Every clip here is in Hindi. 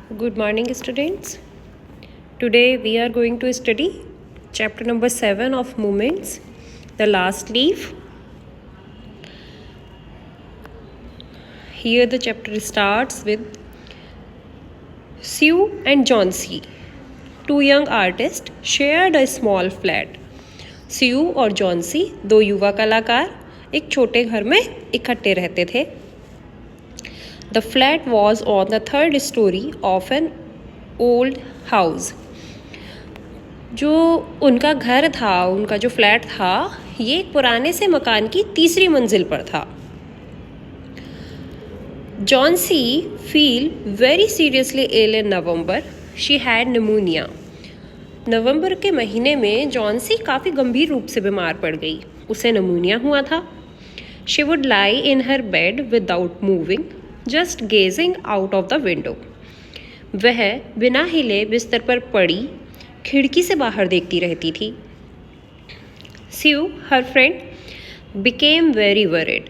Good morning, students. Today we are going to study chapter number 7 of Movements, the last leaf. Here the chapter starts with Sue and Johnsy, two young artists, shared a small flat. Sue और जॉन्सी दो युवा कलाकार एक छोटे घर में इकट्ठे रहते थे. The flat was on the third story of an old house. जो उनका घर था, उनका जो फ्लैट था, ये एक पुराने से मकान की तीसरी मंजिल पर था. Johnsy feel very seriously ill in November. She had pneumonia. नवंबर के महीने में जॉन्सी काफ़ी गंभीर रूप से बीमार पड़ गई. उसे निमोनिया हुआ था. She would lie in her bed without moving, just gazing out of the window. वह बिना हिले बिस्तर पर पड़ी खिड़की से बाहर देखती रहती थी. Sue her friend became very worried.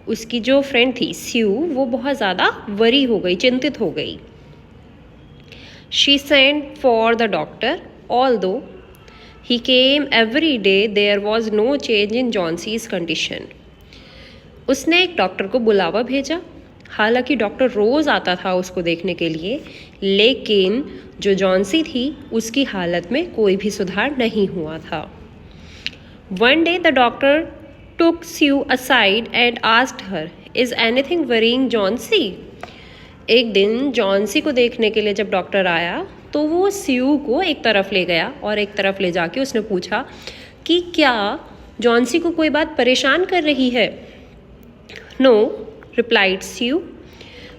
उसकी जो फ्रेंड थी स्यू, वो बहुत ज़्यादा वरी हो गई, चिंतित हो गई. She sent for the doctor. Although he came every day there was no change in Johnsy's condition. उसने एक डॉक्टर को बुलावा भेजा. हालांकि डॉक्टर रोज़ आता था उसको देखने के लिए, लेकिन जो जॉन्सी थी उसकी हालत में कोई भी सुधार नहीं हुआ था. One day the doctor took Sue aside and asked her, is anything worrying Johnsy. एक दिन जॉन्सी को देखने के लिए जब डॉक्टर आया तो वो स्यू को एक तरफ ले गया और एक तरफ ले जाके उसने पूछा कि क्या जॉन्सी को कोई बात परेशान कर रही है. No, replied Sue.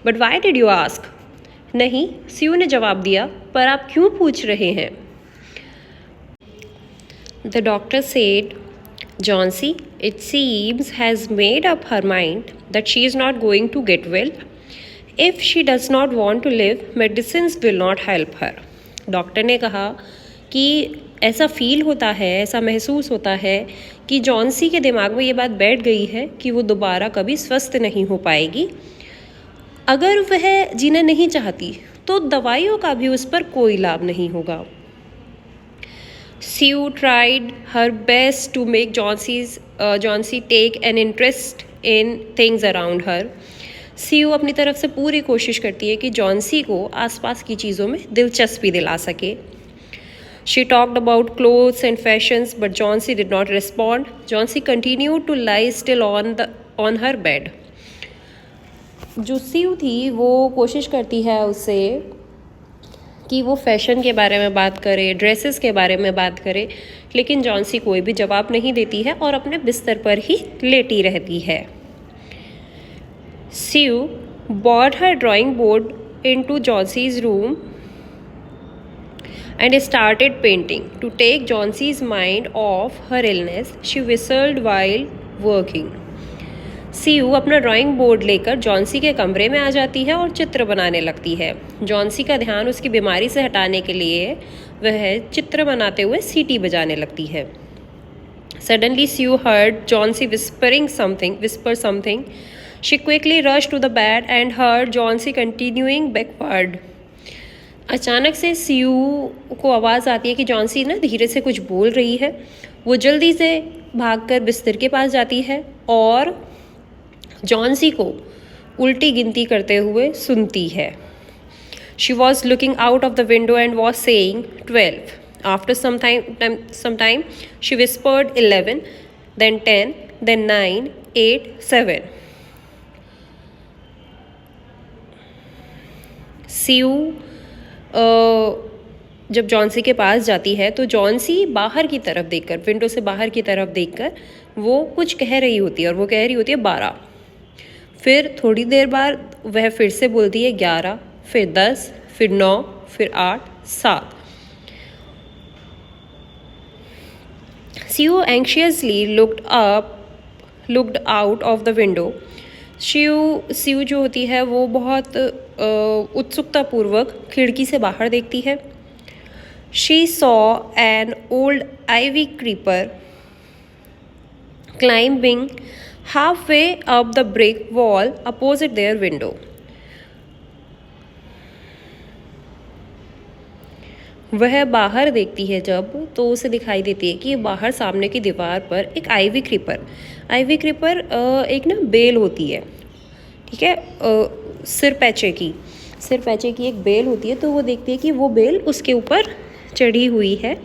But why did you ask. नहीं, स्यू ने जवाब दिया, पर आप क्यों पूछ रहे हैं. The doctor said, Johnsy, it seems, has made up her mind that she is not going to get well. If she does not want to live, medicines will not help her. Doctor ने कहा कि ऐसा फील होता है, ऐसा महसूस होता है कि जॉन्सी के दिमाग में ये बात बैठ गई है कि वो दोबारा कभी स्वस्थ नहीं हो पाएगी. अगर वह जीना नहीं चाहती तो दवाइयों का भी उस पर कोई लाभ नहीं होगा. Sue tried her best to make Johnsy take an interest in things around her. Sue अपनी तरफ से पूरी कोशिश करती है कि जॉन्सी को आसपास की चीज़ों में दिलचस्पी दिला सके. She talked about clothes and fashions, but Johnsy did not respond. Johnsy continued to lie still on her bed. जो Sue थी वो कोशिश करती है उससे कि वो फैशन के बारे में बात करे, ड्रेसेस के बारे में बात करे, लेकिन जॉन्सी कोई भी जवाब नहीं देती है और अपने बिस्तर पर ही लेटी रहती है. स्यू brought her drawing board into Johnsie's room and started painting. To take Johnsie's mind off her illness, she whistled while working. स्यू अपना ड्राइंग बोर्ड लेकर जॉन्सी के कमरे में आ जाती है और चित्र बनाने लगती है. जॉन्सी का ध्यान उसकी बीमारी से हटाने के लिए वह चित्र बनाते हुए सीटी बजाने लगती है. Suddenly Sue heard Johnsy whisper something. She quickly rushed to the bed and heard Johnsy continuing backward. अचानक से स्यू को आवाज़ आती है कि जॉन्सी ना धीरे से कुछ बोल रही है. वो जल्दी से भागकर बिस्तर के पास जाती है और जॉन्सी को उल्टी गिनती करते हुए सुनती है. She was looking out of the window and was saying 12. After some time, she whispered 11, then 10, then 9, 8, 7. स्यू जब जॉन्सी के पास जाती है तो जॉन्सी बाहर की तरफ देखकर, विंडो से बाहर की तरफ देखकर वो कुछ कह रही होती है और वो कह रही होती है 12. फिर थोड़ी देर बाद वह फिर से बोलती है 11, फिर 10, फिर 9, फिर 8, 7. Sue anxiously looked out of the window. स्यू जो होती है वो बहुत उत्सुकतापूर्वक खिड़की से बाहर देखती है. She saw an old ivy creeper climbing halfway up the brick wall opposite their window. वह बाहर देखती है जब, तो उसे दिखाई देती है कि बाहर सामने की दीवार पर एक आईवी क्रीपर एक ना बेल होती है, ठीक है, सिर पैचे की एक बेल होती है। तो वो देखती है कि वो बेल उसके ऊपर चढ़ी हुई है,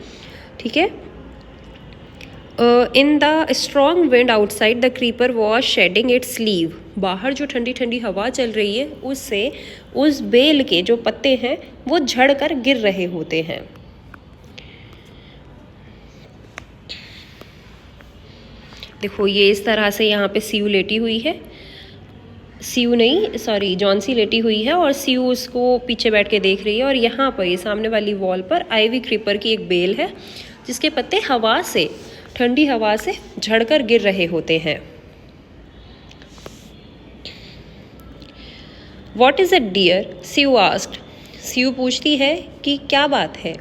ठीक है। In the strong wind outside the creeper was shedding its leave. बाहर जो ठंडी ठंडी हवा चल रही है उससे उस बेल के जो पत्ते हैं वो झड़ कर गिर रहे होते हैं। देखो ये इस तरह से यहाँ पे सीयू लेटी हुई है, जॉन्सी लेटी हुई है और सीयू उसको पीछे बैठ के देख रही है। और यहाँ पर ये सामने वाली वॉल पर आईवी क्रीपर की एक बेल है जिसके पत्ते ठंडी हवा से झड़कर गिर रहे होते हैं। What is it dear? Sue asked. Sue पूछती है कि क्या बात है।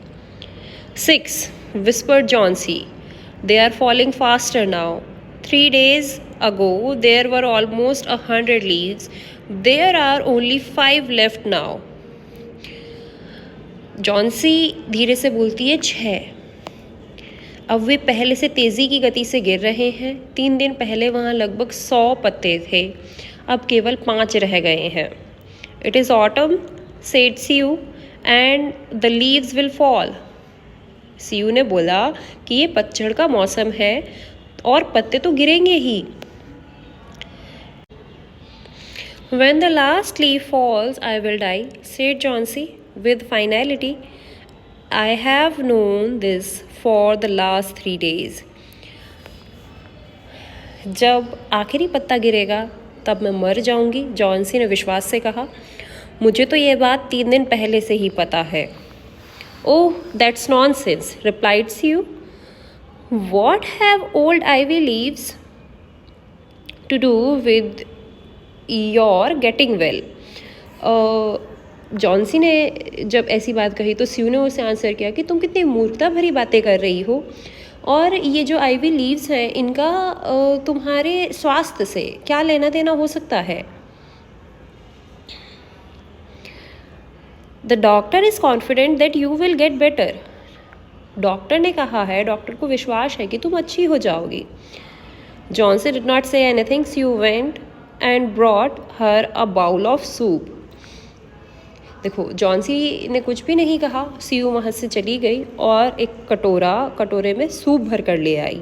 6 whispered Johnsy, they are falling faster now. 3 days ago there were almost 100 leaves. There are only 5 left now. Johnsy धीरे से बोलती है 6। अब वे पहले से तेज़ी की गति से गिर रहे हैं। 3 दिन पहले वहाँ लगभग 100 पत्ते थे, अब केवल 5 रह गए हैं। It is autumn, said Siu, and the leaves will fall. Sue ने बोला कि ये पतझड़ का मौसम है और पत्ते तो गिरेंगे ही। When the last leaf falls, I will die, said Chauncey with finality. I have known this for the last 3 days. जब आखिरी पत्ता गिरेगा तब मैं मर जाऊंगी, जॉन्सी ने विश्वास से कहा। मुझे तो ये बात 3 दिन पहले से ही पता है। Oh, that's nonsense, replied Siu. What have old ivy leaves to do with your getting well? Johnsy ने जब ऐसी बात कही तो सीयू ने उसे आंसर किया कि तुम कितनी मूर्खता भरी बातें कर रही हो, और ये जो आईवी लीव्स हैं इनका तुम्हारे स्वास्थ्य से क्या लेना देना हो सकता है। The doctor is confident that you will get better. Doctor ने कहा है, डॉक्टर को विश्वास है कि तुम अच्छी हो जाओगी। Johnson did not say anything. Sue went and brought her a bowl of soup. देखो जॉन्सी ने कुछ भी नहीं कहा। सीयू वहाँ से चली गई और एक कटोरे में सूप भर कर ले आई।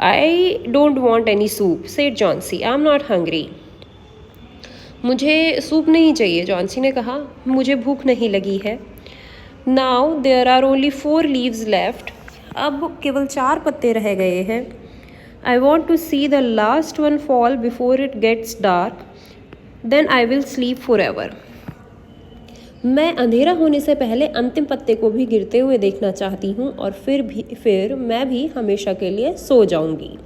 I don't want any soup, said Johnsy, I am not hungry. मुझे सूप नहीं चाहिए, जॉन्सी ने कहा, मुझे भूख नहीं लगी है। Now there are only 4 leaves left. अब केवल 4 पत्ते रह गए हैं। I want to see the last one fall before it gets dark, then I will sleep for ever. मैं अंधेरा होने से पहले अंतिम पत्ते को भी गिरते हुए देखना चाहती हूँ और फिर मैं भी हमेशा के लिए सो जाऊंगी।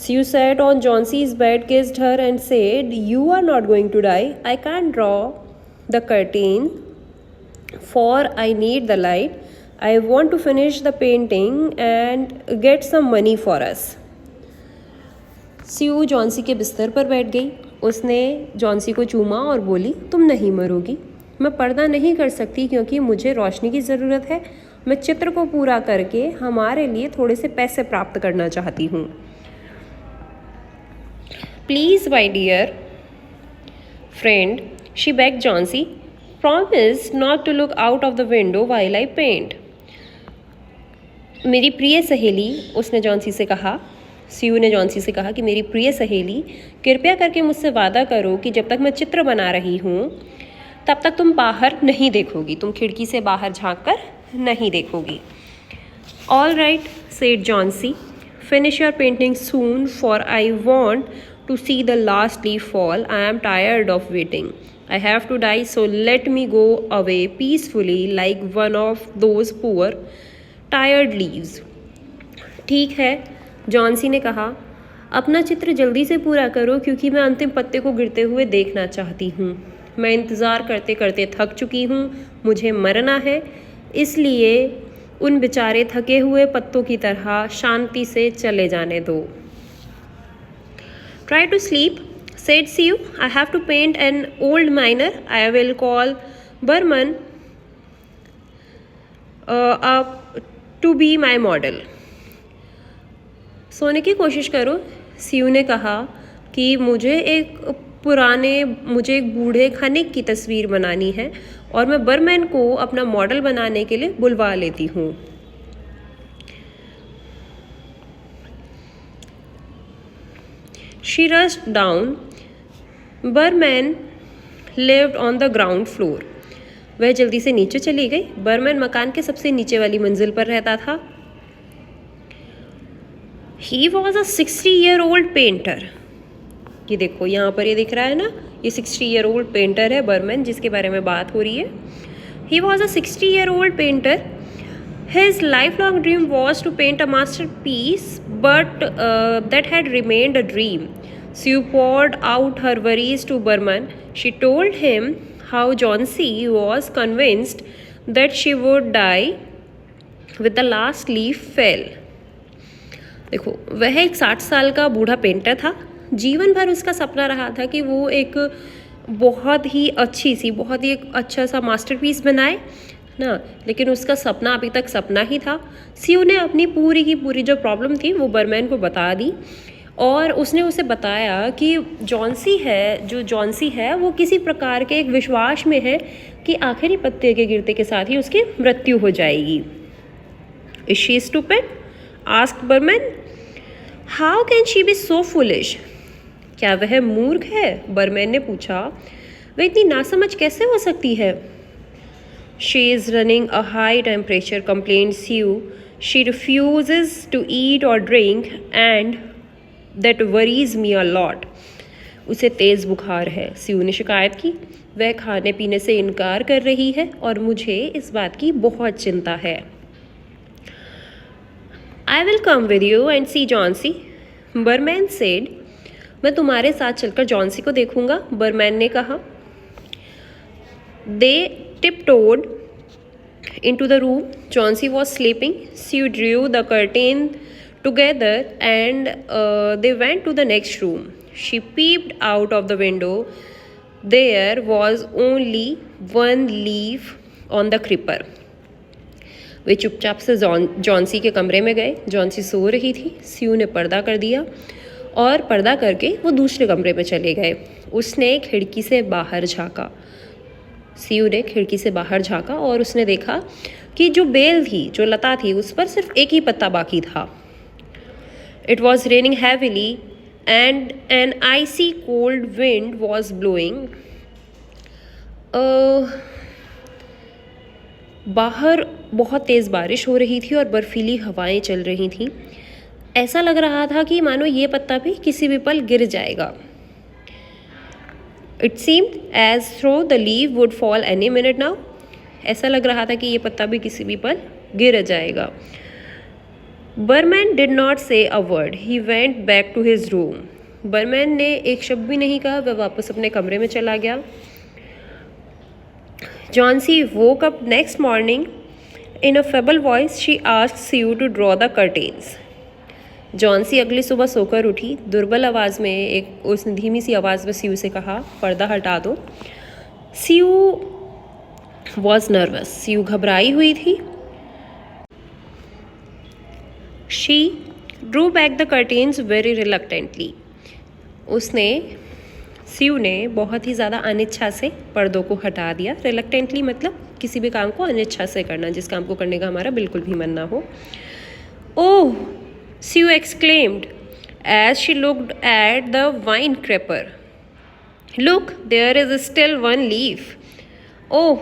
Siu sat on Chauncey's bed, kissed her and said, "You are not going to die. I can't draw the curtain for I need the light. I want to finish the painting and get some money for us." Siu Johnsy के बिस्तर पर बैठ गई। उसने जॉन्सी को चूमा और बोली, तुम नहीं मरोगी। मैं पर्दा नहीं कर सकती क्योंकि मुझे रोशनी की ज़रूरत है। मैं चित्र को पूरा करके हमारे लिए थोड़े से पैसे प्राप्त करना चाहती हूँ। Please, my dear friend, she begged Chauncey, promise not to look out of the window while I paint. मेरी प्रिय सहेली, उसने जॉन्सी से कहा, सीयू ने जॉन्सी से कहा कि मेरी प्रिय सहेली, कृपया करके मुझसे वादा करो कि जब तक मैं चित्र बना रही हूँ तब तक तुम बाहर नहीं देखोगी, तुम खिड़की से बाहर झाँक कर नहीं देखोगी। All right, said Chauncey, finish your painting soon, for I want to see the last leaf fall. I am tired of waiting. I have to die, so let me go away peacefully like one of those poor tired leaves. ठीक है, जॉन्सी ने कहा, अपना चित्र जल्दी से पूरा करो क्योंकि मैं अंतिम पत्ते को गिरते हुए देखना चाहती हूँ। मैं इंतज़ार करते करते थक चुकी हूँ, मुझे मरना है, इसलिए उन बेचारे थके हुए पत्तों की तरह शांति से चले जाने दो। Try to sleep, said Siu. I have to paint an old miner. I will call Burman आप टू बी माई मॉडल। सोने की कोशिश करो, सीयू ने कहा कि मुझे एक बूढ़े खनिक की तस्वीर बनानी है और मैं बर्मन को अपना मॉडल बनाने के लिए बुलवा लेती हूँ। She rushed down. Berman lived on the ground floor. वह जल्दी से नीचे चली गई। बर्मन मकान के सबसे नीचे वाली मंजिल पर रहता था। He was a 60-year-old painter. ये देखो यहाँ पर ये दिख रहा है ना, ये 60-year-old पेंटर है बर्मन, जिसके बारे में बात हो रही है। He was a 60-year-old painter. His lifelong dream was to paint a masterpiece, but that had remained a dream. Sue poured out her worries to Berman. She told him how Johnsy was convinced that she would die with the last leaf fell. देखो, वह एक 60 साल का बूढ़ा पेंटर था। जीवन भर उसका सपना रहा था कि वो एक बहुत ही एक अच्छा सा मास्टरपीस बनाए ना, लेकिन उसका सपना अभी तक सपना ही था। सीयू ने अपनी पूरी की पूरी जो प्रॉब्लम थी वो बर्मन को बता दी और उसने उसे बताया कि जॉन्सी है वो किसी प्रकार के एक विश्वास में है कि आखिरी पत्ते के गिरते के साथ ही उसकी मृत्यु हो जाएगी। Is she stupid? Asked Behrman. How can she be so foolish? क्या वह मूर्ख है? बर्मन ने पूछा। वह इतनी नासमझ कैसे हो सकती है? She is running a high temperature, complained Sue. She refuses to eat or drink and that worries me a lot. उसे तेज़ बुखार है, Sue ने शिकायत की। वह खाने पीने से इनकार कर रही है और मुझे इस बात की बहुत चिंता है। I will come with you and see Johnsy, Berman said. मैं तुम्हारे साथ चलकर जॉन्सी को देखूंगा, बर्मन ने कहा। They tiptoed into the room. Johnsy was sleeping. Sue drew the curtain together and they went to the next room. She peeped out of the window. There was only one leaf on the creeper. वे चुपचाप से जॉन्सी के कमरे में गए। जॉन्सी सो रही थी। स्यू ने पर्दा कर दिया और पर्दा करके वो दूसरे कमरे में चले गए। उसने खिड़की से बाहर झाँका। सीयू ने खिड़की से बाहर झाँका और उसने देखा कि जो बेल थी, जो लता थी, उस पर सिर्फ एक ही पत्ता बाकी था। It was raining heavily and an icy cold wind was blowing. बाहर बहुत तेज़ बारिश हो रही थी और बर्फीली हवाएं चल रही थीं। ऐसा लग रहा था कि मानो ये पत्ता भी किसी भी पल गिर जाएगा। It seemed as though the leaf would fall any minute now. ऐसा लग रहा था कि ये पत्ता भी किसी भी पल गिर जाएगा। Berman did not say a word. He went back to his room. Berman ने एक शब्द भी नहीं कहा। वह वापस अपने कमरे में चला गया। Johnsy woke up next morning. In a feeble voice, she asked Sue to draw the curtains. Johnsy अगली सुबह सोकर उठी। दुर्बल आवाज़ में उसने धीमी सी आवाज़ में सीयू से कहा, पर्दा हटा दो। CU was nervous. सीयू घबराई हुई थी। She drew back the curtains very reluctantly. Sue ने बहुत ही ज़्यादा अनिच्छा से पर्दों को हटा दिया। रिलक्टेंटली मतलब किसी भी काम को अनिच्छा से करना, जिस काम को करने का हमारा बिल्कुल भी मन ना हो। ओह, Sue exclaimed as she looked at the vine creeper. Look, there is still one leaf. Oh!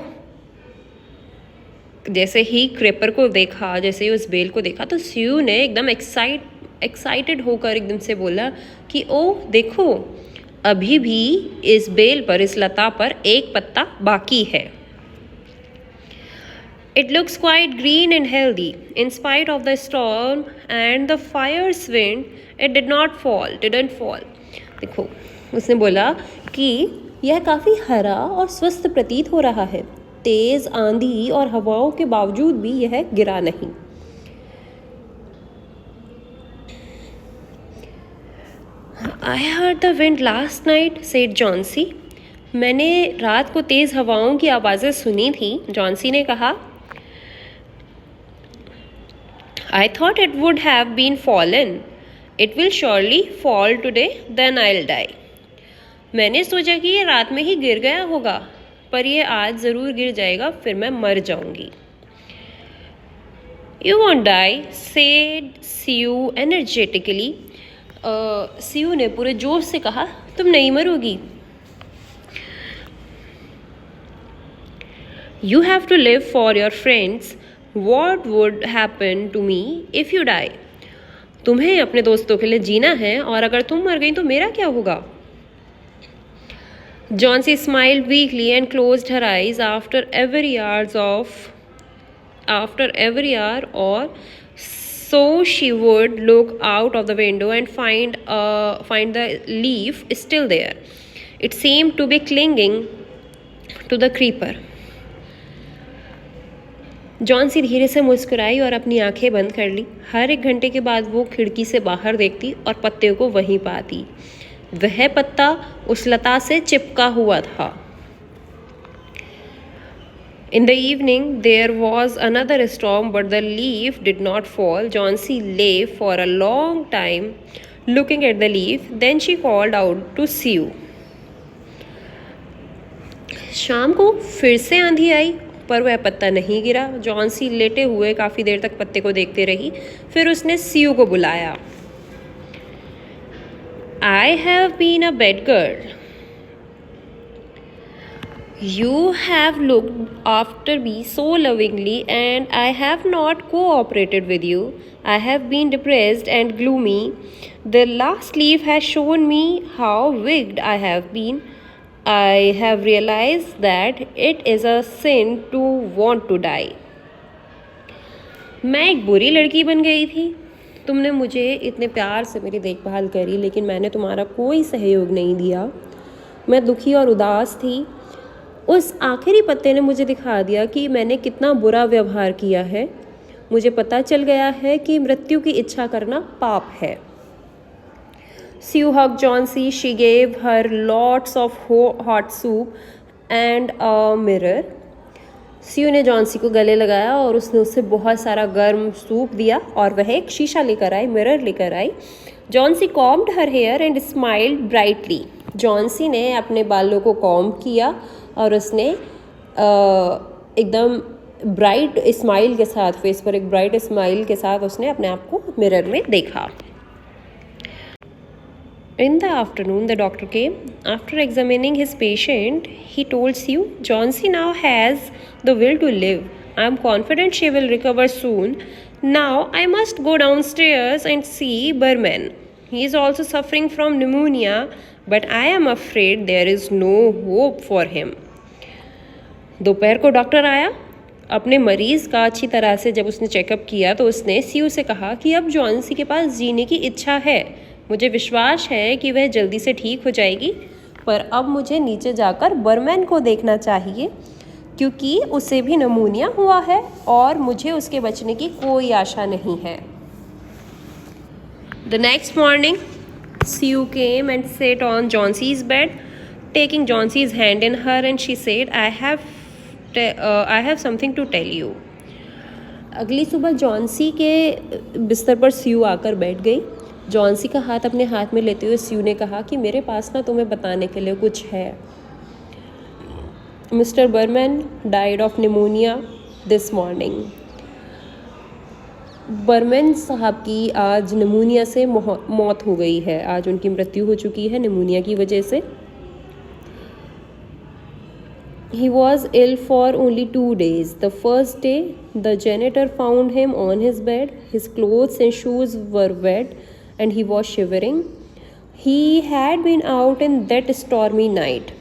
जैसे ही क्रेपर को देखा, जैसे ही उस बेल को देखा, तो स्यू ने एकदम एक्साइटेड होकर एकदम से बोला कि ओह देखो, अभी भी इस बेल पर, इस लता पर एक पत्ता बाकी है। It looks quite green and healthy. In spite of the storm and the fierce wind, it didn't fall. देखो, उसने बोला कि यह काफ़ी हरा और स्वस्थ प्रतीत हो रहा है। तेज़ आंधी और हवाओं के बावजूद भी यह गिरा नहीं। I heard the wind last night, said Johnsy. मैंने रात को तेज़ हवाओं की आवाज़ें सुनी थी, जॉन्सी ने कहा। I thought it would have been fallen. It will surely fall today, then I'll die. मैंने सोचा कि ये रात में ही गिर गया होगा, पर ये आज ज़रूर गिर जाएगा, फिर मैं मर जाऊंगी. You won't die, said Siu energetically. See you ने पूरे जोश से कहा, तुम नहीं मरोगी. You have to live for your friends. What would happen to me if you die? तुम्हें अपने दोस्तों के लिए जीना है, और अगर तुम मर गई तो मेरा क्या होगा? Johnsy smiled weakly and closed her eyes after every hour or so she would look out of the window and find the leaf still there. It seemed to be clinging to the creeper. Johnsy धीरे से मुस्कुराई और अपनी आंखें बंद कर ली. हर एक घंटे के बाद वो खिड़की से बाहर देखती और पत्ते को वहीं पाती. वह पत्ता उस लता से चिपका हुआ था. In the evening there was another storm, but the leaf did not fall. Johnsy lay for a long time looking at the leaf. Then she called out to Siu. शाम को फिर से आंधी आई, पर वह पत्ता नहीं गिरा. जॉन्सी लेटे हुए काफ़ी देर तक पत्ते को देखते रही. फिर उसने सियू को बुलाया. I have been a bad girl. You have looked after me so lovingly, and I have not cooperated with you. I have been depressed and gloomy. The last leaf has shown me how wicked I have been. I have realized that it is a sin to want to die. मैं एक बुरी लड़की बन गई थी. तुमने मुझे इतने प्यार से मेरी देखभाल करी, लेकिन मैंने तुम्हारा कोई सहयोग नहीं दिया. मैं दुखी और उदास थी. उस आखिरी पत्ते ने मुझे दिखा दिया कि मैंने कितना बुरा व्यवहार किया है. मुझे पता चल गया है कि मृत्यु की इच्छा करना पाप है. Sue hugged Johnsy. She gave her lots of hot soup and a mirror. Sue ने जॉन्सी को गले लगाया और उसने उसे बहुत सारा गर्म सूप दिया, और वह एक शीशा लेकर आई, मिरर लेकर आई. Johnsy combed her hair and smiled brightly. Johnsy ने अपने बालों को कॉम्ब किया और उसने एकदम ब्राइट स्माइल के साथ, फेस पर एक ब्राइट स्माइल के साथ उसने अपने आप को मिरर में देखा. In the afternoon, the doctor came. After examining his patient, he told Sue, Johnsy now has the will to live. I am confident she will recover soon. Now I must go downstairs and see Berman. He is also suffering from pneumonia, but I am afraid there is no hope for him. दोपहर को डॉक्टर आया. अपने मरीज़ का अच्छी तरह से जब उसने चेकअप किया तो उसने सीयू से कहा कि अब जॉन्सी के पास जीने की इच्छा है. मुझे विश्वास है कि वह जल्दी से ठीक हो जाएगी, पर अब मुझे नीचे जाकर बर्मैन को देखना चाहिए, क्योंकि उसे भी नमूनिया हुआ है और मुझे उसके बचने की कोई आशा नहीं है. The next morning, Sue came and sat on Johnsy's bed, taking Johnsy's hand in her, and she said, I have something to tell you. अगली सुबह जॉन्सी के बिस्तर पर स्यू आकर बैठ गई. जॉन्सी का हाथ अपने हाथ में लेते हुए स्यू ने कहा कि मेरे पास ना तुम्हें बताने के लिए कुछ है. Mister Behrman died of pneumonia this morning. Behrman साहब की आज निमोनिया से मौत हो गई है. आज उनकी मृत्यु हो चुकी है निमोनिया की वजह से. He was ill for only 2 days. The first day, the janitor found him on his bed. His clothes and shoes were wet, and he was shivering. He had been out in that stormy night.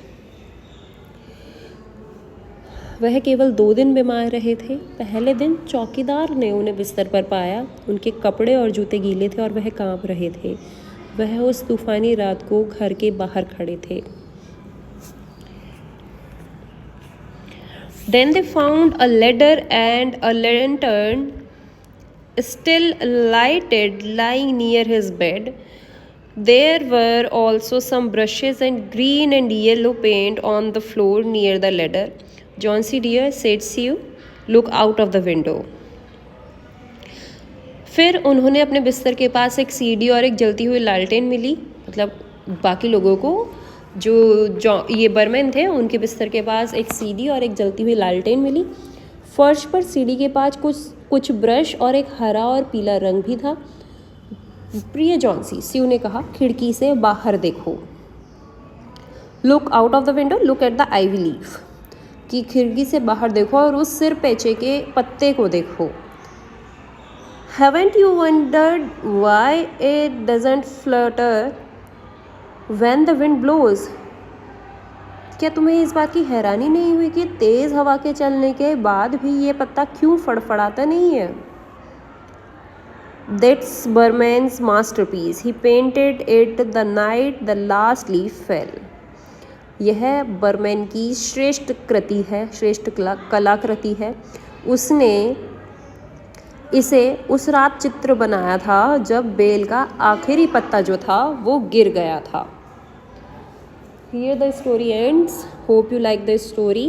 वह केवल 2 दिन बीमार रहे थे. पहले दिन चौकीदार ने उन्हें बिस्तर पर पाया. उनके कपड़े और जूते गीले थे और वह कांप रहे थे. वह उस तूफानी रात को घर के बाहर खड़े थे. Then they found a ladder and a lantern still lighted lying near his bed. There were also some brushes and green and yellow paint on the floor near the ladder. Johnsy dear, said Sue, look out of the window. फिर उन्होंने अपने बिस्तर के पास एक सीढ़ी और एक जलती हुई लालटेन मिली, मतलब बाकी लोगों को जो ये बर्मन थे उनके बिस्तर के पास एक सीढ़ी और एक जलती हुई लालटेन मिली। फर्श पर सीढ़ी के पास कुछ ब्रश और एक हरा और पीला रंग भी था। प्रिय जॉन्सी, स्यू ने कहा, खिड़की से बाहर देखो। Look out of the window, look at the ivy leaf, कि खिड़की से बाहर देखो और उस सिर पेचे के पत्ते को देखो। Haven't you wondered why it doesn't flutter when the wind blows? क्या तुम्हें इस बात की हैरानी नहीं हुई कि तेज हवा के चलने के बाद भी ये पत्ता क्यों फड़फड़ाता नहीं है? That's Berman's masterpiece. He painted it the night the last leaf fell. यह बर्मन की श्रेष्ठ कृति है, श्रेष्ठ कलाकृति है। उसने इसे उस रात चित्र बनाया था जब बेल का आखिरी पत्ता जो था वो गिर गया था। Here the story ends. Hope you like the story.